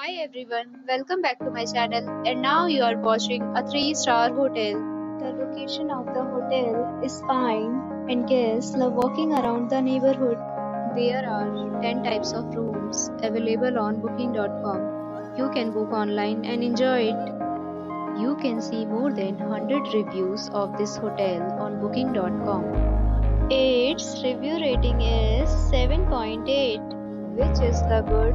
Hi everyone, welcome back to my channel and now you are watching a 3-star hotel. The location of the hotel is fine and guests love walking around the neighborhood. There are 10 types of rooms available on booking.com. You can book online and enjoy it. You can see more than 100 reviews of this hotel on booking.com. Its review rating is 7.8, which is the good.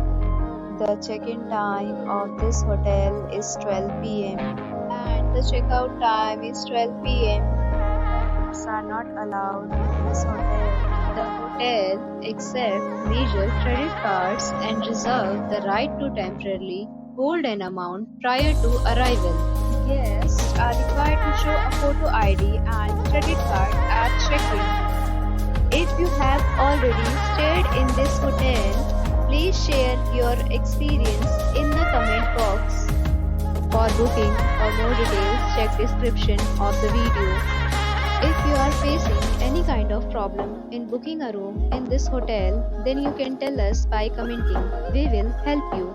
The check-in time of this hotel is 12 p.m. and the checkout time is 12 p.m. Pets are not allowed in this hotel. The hotel accepts major credit cards and reserves the right to temporarily hold an amount prior to arrival. Guests are required to show a photo ID and credit card at check-in. If you have already stayed in this hotel, please share your experience in the comment box. For booking or more details, check description of the video. If you are facing any kind of problem in booking a room in this hotel, then you can tell us by commenting. We will help you.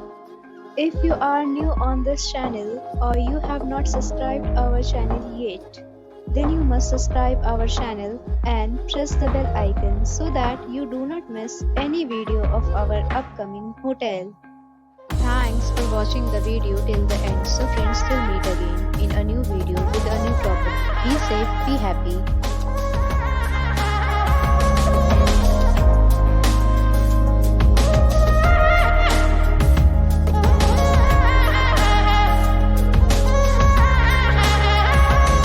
If you are new on this channel or you have not subscribed our channel yet, then you must subscribe our channel and press the bell icon so that you do not miss any video of our upcoming hotel. Thanks for watching the video till the end. So friends, till meet again in a new video with a new topic. Be safe, be happy.